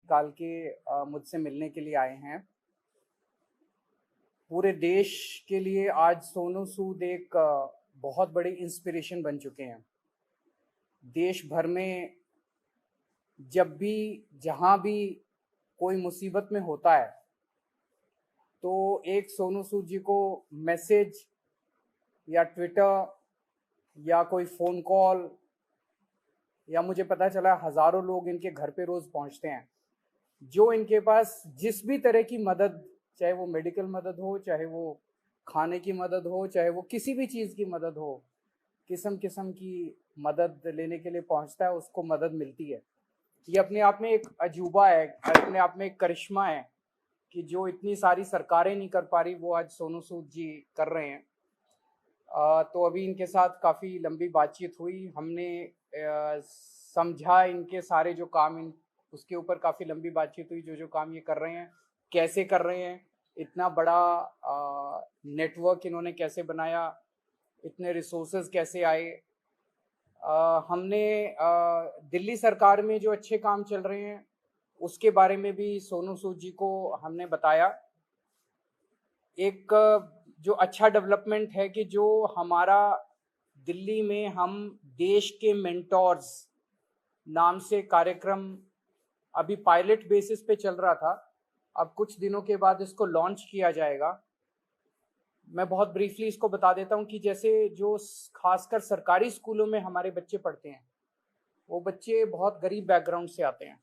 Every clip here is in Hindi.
निकाल के मुझसे मिलने के लिए आए हैं। पूरे देश के लिए आज सोनू सूद एक बहुत बड़ी इंस्पिरेशन बन चुके हैं। देश भर में जब भी जहाँ भी कोई मुसीबत में होता है तो एक सोनू सूद जी को मैसेज या ट्विटर या कोई फ़ोन कॉल या मुझे पता चला हज़ारों लोग इनके घर पे रोज़ पहुंचते हैं, जो इनके पास जिस भी तरह की मदद, चाहे वो मेडिकल मदद हो, चाहे वो खाने की मदद हो, चाहे वो किसी भी चीज़ की मदद हो, किस्म किस्म की मदद लेने के लिए पहुंचता है, उसको मदद मिलती है। ये अपने आप में एक अजूबा है, अपने आप में एक करिश्मा है कि जो इतनी सारी सरकारें नहीं कर पा रही वो आज सोनू सूद जी कर रहे हैं। तो अभी इनके साथ काफ़ी लंबी बातचीत हुई, हमने समझा इनके सारे जो काम इन उसके ऊपर काफ़ी लंबी बातचीत हुई, जो जो काम ये कर रहे हैं कैसे कर रहे हैं, इतना बड़ा नेटवर्क इन्होंने कैसे बनाया, इतने रिसोर्सेज कैसे आए। हमने दिल्ली सरकार में जो अच्छे काम चल रहे हैं उसके बारे में भी सोनू सूद जी को हमने बताया। एक जो अच्छा डेवलपमेंट है कि जो हमारा दिल्ली में हम देश के मेंटोर्स नाम से कार्यक्रम अभी पायलट बेसिस पे चल रहा था, अब कुछ दिनों के बाद इसको लॉन्च किया जाएगा। मैं बहुत ब्रीफली इसको बता देता हूँ कि जैसे जो खासकर सरकारी स्कूलों में हमारे बच्चे पढ़ते हैं, वो बच्चे बहुत गरीब बैकग्राउंड से आते हैं।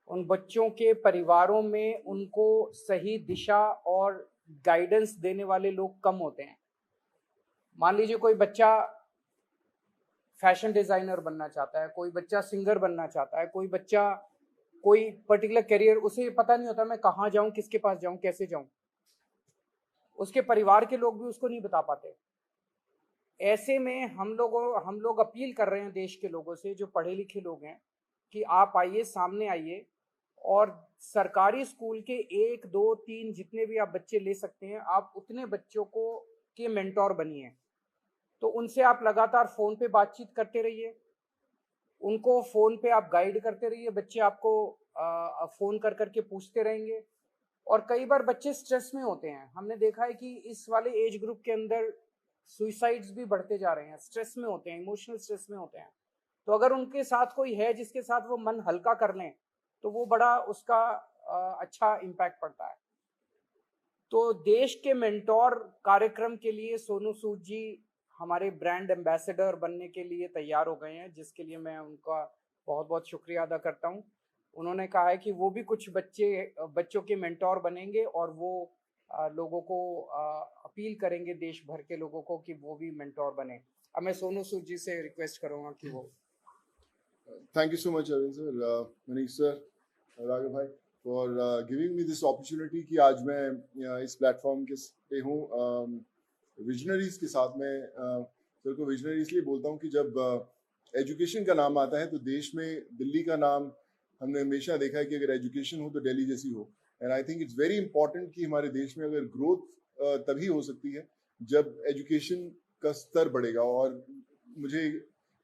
उन बच्चों के परिवारों में उनको सही दिशा और गाइडेंस देने वाले लोग कम होते हैं। मान लीजिए कोई बच्चा फैशन डिज़ाइनर बनना चाहता है, कोई बच्चा सिंगर बनना चाहता है, कोई बच्चा कोई पर्टिकुलर करियर, उसे पता नहीं होता मैं कहाँ जाऊँ, किसके पास जाऊँ, कैसे जाऊँ। उसके परिवार के लोग भी उसको नहीं बता पाते। ऐसे में हम लोग अपील कर रहे हैं देश के लोगों से, जो पढ़े लिखे लोग हैं, कि आप आइए, सामने आइए और सरकारी स्कूल के 1, 2, 3 जितने भी आप बच्चे ले सकते हैं, आप उतने बच्चों को के मेंटोर बनिए। तो उनसे आप लगातार फ़ोन पे बातचीत करते रहिए, उनको फ़ोन पे आप गाइड करते रहिए, बच्चे आपको फ़ोन कर करके पूछते रहेंगे। और कई बार बच्चे स्ट्रेस में होते हैं, हमने देखा है कि इस वाले एज ग्रुप के अंदर सुइसाइड्स भी बढ़ते जा रहे हैं, स्ट्रेस में होते हैं, इमोशनल स्ट्रेस में होते हैं। तो अगर उनके साथ कोई है जिसके साथ वो मन हल्का कर लें तो वो बड़ा उसका अच्छा इम्पैक्ट पड़ता है। तो देश के मेंटोर कार्यक्रम के लिए सोनू सूद जी हमारे ब्रांड एम्बेसडर बनने के लिए तैयार हो गए हैं, जिसके लिए मैं उनका बहुत बहुत शुक्रिया अदा करता हूँ। उन्होंने कहा है कि वो भी कुछ बच्चों के मेंटोर बनेंगे और वो लोगों को अपील करेंगे, देश भर के लोगों को, कि वो भी मेंटोर बने। अब मैं सोनू सूद जी से रिक्वेस्ट करूँगा कि वो Thank you so much, Arvind sir, Manish sir, Raghav bhai, for giving me this opportunity कि आज मैं इस प्लेटफॉर्म के पे हूँ विजनरीज के साथ में। सर को विजनरी इसलिए बोलता हूँ कि जब एजुकेशन का नाम आता है तो देश में दिल्ली का नाम हमने हमेशा देखा है कि अगर एजुकेशन हो तो दिल्ली जैसी हो। And I think it's very important कि हमारे देश में अगर ग्रोथ तभी हो सकती है जब एजुकेशन का स्तर बढ़ेगा। और मुझे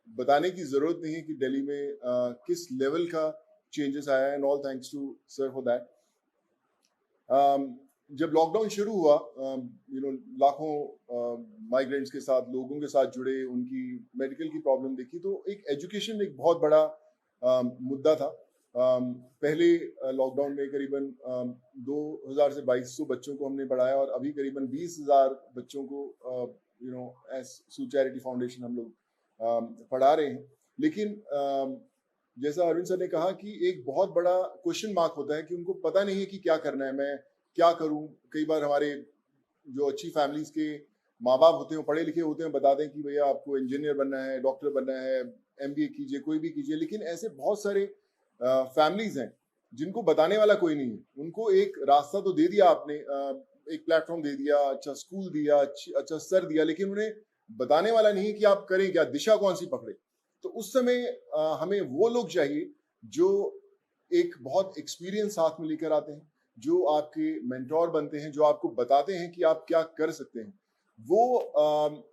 बताने की जरूरत नहीं है कि दिल्ली में किस लेवल का चेंजेस आया है, and all thanks to sir for that. जब लॉकडाउन शुरू हुआ, लाखों माइग्रेंट्स के साथ, लोगों के साथ जुड़े, उनकी मेडिकल की प्रॉब्लम देखी, तो एक एजुकेशन एक बहुत बड़ा मुद्दा था। पहले लॉकडाउन में करीबन 2000 से 2200 बच्चों को हमने पढ़ाया और अभी करीबन 20,000 बच्चों को एज सू चैरिटी फाउंडेशन हम लोग पढ़ा रहे हैं। लेकिन जैसा अरविंद सर ने कहा कि एक बहुत बड़ा क्वेश्चन मार्क होता है कि उनको पता नहीं है कि क्या करना है, मैं क्या करूं। कई बार हमारे जो अच्छी फैमिलीज के माँ बाप होते हैं, पढ़े लिखे होते हैं, बताते हैं कि भैया आपको इंजीनियर बनना है, डॉक्टर बनना है, MBA कीजिए, कोई भी कीजिए। लेकिन ऐसे बहुत सारे फैमिलीज हैं जिनको बताने वाला कोई नहीं है। उनको एक रास्ता तो दे दिया आपने, एक प्लेटफॉर्म दे दिया, अच्छा स्कूल दिया, अच्छा सर दिया, लेकिन उन्हें बताने वाला नहीं है कि आप करें क्या, दिशा कौन सी पकड़े। तो उस समय हमें वो लोग चाहिए जो एक बहुत एक्सपीरियंस साथ में लेकर आते हैं, जो आपके मेंटोर बनते हैं, जो आपको बताते हैं कि आप क्या कर सकते हैं। वो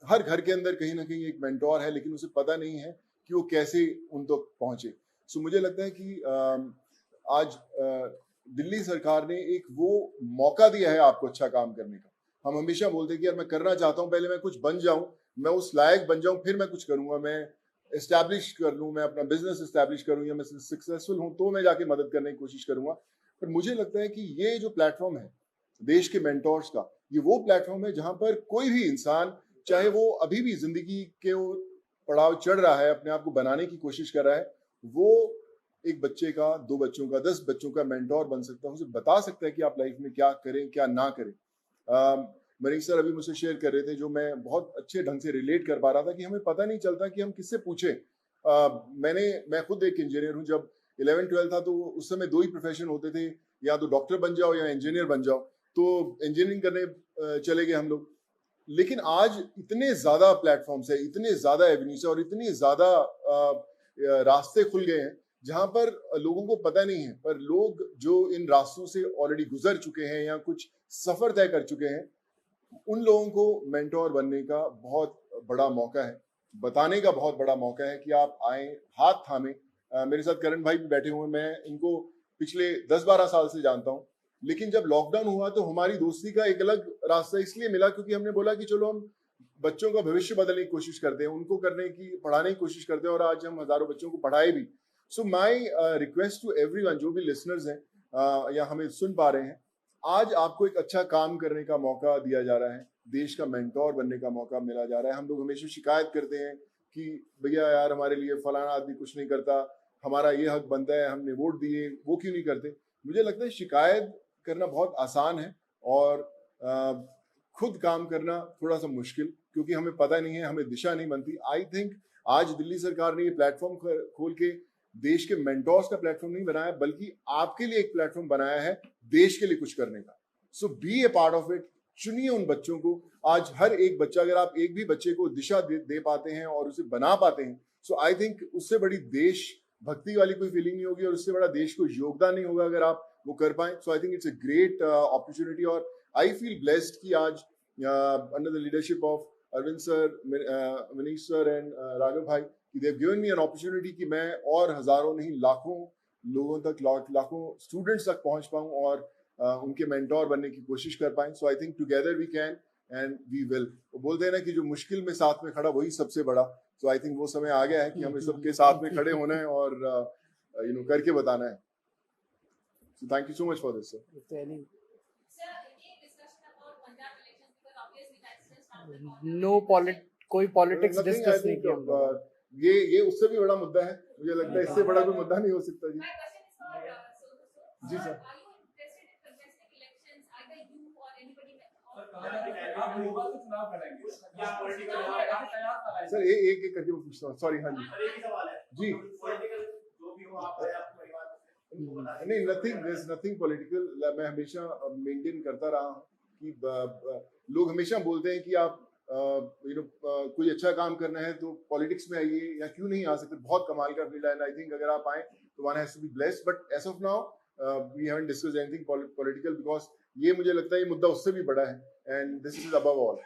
हर घर के अंदर कहीं ना कहीं एक मेंटोर है, लेकिन उसे पता नहीं है कि वो कैसे उन तक पहुंचे। सो मुझे लगता है कि आज दिल्ली सरकार ने एक वो मौका दिया है आपको अच्छा काम करने का। हम हमेशा बोलते हैं कि यार मैं करना चाहता हूँ, पहले मैं कुछ बन जाऊं, मैं उस लायक बन जाऊं, फिर मैं कुछ करूंगा, मैं एस्टैब्लिश कर लूं, मैं अपना बिजनेस एस्टैब्लिश करूं, या मैं सक्सेसफुल हूं तो मैं जाके मदद करने की कोशिश करूंगा। पर मुझे लगता है कि ये जो प्लेटफॉर्म है देश के मेंटोर्स का, ये वो प्लेटफॉर्म है जहां पर कोई भी इंसान, चाहे वो अभी भी जिंदगी के पड़ाव चढ़ रहा है, अपने आप को बनाने की कोशिश कर रहा है, वो एक बच्चे का, 2 बच्चों का, 10 बच्चों का मेंटोर बन सकता है, उसे बता सकता है कि आप लाइफ में क्या करें क्या ना करें। मनीष सर अभी मुझसे शेयर कर रहे थे, जो मैं बहुत अच्छे ढंग से रिलेट कर पा रहा था, कि हमें पता नहीं चलता कि हम किससे पूछें। मैं खुद एक इंजीनियर हूं। जब 11-12 था तो उस समय 2 ही प्रोफेशन होते थे, या तो डॉक्टर बन जाओ या इंजीनियर बन जाओ। तो इंजीनियरिंग करने चले गए हम लोग। लेकिन आज इतने ज्यादा प्लेटफॉर्म्स है, इतने ज्यादा एवेन्यूज है और इतनी ज्यादा रास्ते खुल गए हैं जहां पर लोगों को पता नहीं है, पर लोग जो इन रास्तों से ऑलरेडी गुजर चुके हैं या कुछ सफर तय कर चुके हैं, उन लोगों को मेंटोर बनने का बहुत बड़ा मौका है, बताने का बहुत बड़ा मौका है कि आप आए, हाथ थामे। मेरे साथ करण भाई भी बैठे हुए हैं, मैं इनको पिछले 10-12 साल से जानता हूं। लेकिन जब लॉकडाउन हुआ तो हमारी दोस्ती का एक अलग रास्ता इसलिए मिला क्योंकि हमने बोला कि चलो हम बच्चों का भविष्य बदलने की कोशिश करते हैं, उनको पढ़ाने की कोशिश करते हैं, और आज हम हजारों बच्चों को पढ़ाए भी। सो माई रिक्वेस्ट टू एवरीवन, जो भी लिसनर्स हैं या हमें सुन पा रहे हैं, आज आपको एक अच्छा काम करने का मौका दिया जा रहा है, देश का मेंटोर बनने का मौका मिला जा रहा है। हम लोग हमेशा शिकायत करते हैं कि भैया यार हमारे लिए फलाना आदमी कुछ नहीं करता, हमारा ये हक बनता है, हमने वोट दिए, वो क्यों नहीं करते। मुझे लगता है शिकायत करना बहुत आसान है और खुद काम करना थोड़ा सा मुश्किल, क्योंकि हमें पता नहीं है, हमें दिशा नहीं बनती। आई थिंक आज दिल्ली सरकार ने ये प्लेटफॉर्म खोल के देश के मेंटोर्स का प्लेटफॉर्म नहीं बनाया, बल्कि आपके लिए एक प्लेटफॉर्म बनाया है देश के लिए कुछ करने का। So be a part of it. चुनिए उन बच्चों को। आज हर एक बच्चा, अगर आप एक भी बच्चे को दिशा दे पाते हैं और उसे बना पाते हैं, सो आई थिंक उससे बड़ी देश भक्ति वाली कोई फीलिंग नहीं होगी और उससे बड़ा देश को योगदान नहीं होगा अगर आप वो कर पाए। So I think it's a great opportunity और आई फील ब्लेस्ड कि आज under the leadership of Arvind sir, Manish sir and Raghav भाई, they have given me an opportunity कि मैं और हजारों नहीं लाखों लोगों तक, लाखों स्टूडेंट्स तक पहुंच पाऊं और उनके मेंटोर बनने की कोशिश कर पाएं। So I think together we can and we will. वो बोलते हैं ना कि जो मुश्किल में साथ में खड़ा वही सबसे बड़ा। सो आई थिंक वो समय आ गया है कि हमें सबके साथ में खड़े होना है और करके बताना है। So thank you so much for this sir. No कोई पॉलिटिक्स डिस्कस नहीं किया। ये उससे भी बड़ा मुद्दा है, मुझे लगता है इससे बड़ा कोई मुद्दा नहीं हो सकता। जी जी सर। सर एक एक करके मैं पूछता हूँ, सॉरी। हाँ जी जी। नहीं, नथिंग पॉलिटिकल। मैं हमेशा मेंटेन करता रहा हूँ कि लोग हमेशा बोलते हैं कि आप कोई अच्छा काम करना है तो पॉलिटिक्स में आइए, या क्यों नहीं आ सकते, बहुत कमाल का फील्ड है। आई थिंक अगर आप आए तो one has to be blessed, but as of now we haven't discussed anything political, because ये मुझे लगता है ये मुद्दा उससे भी बड़ा है and this is above all.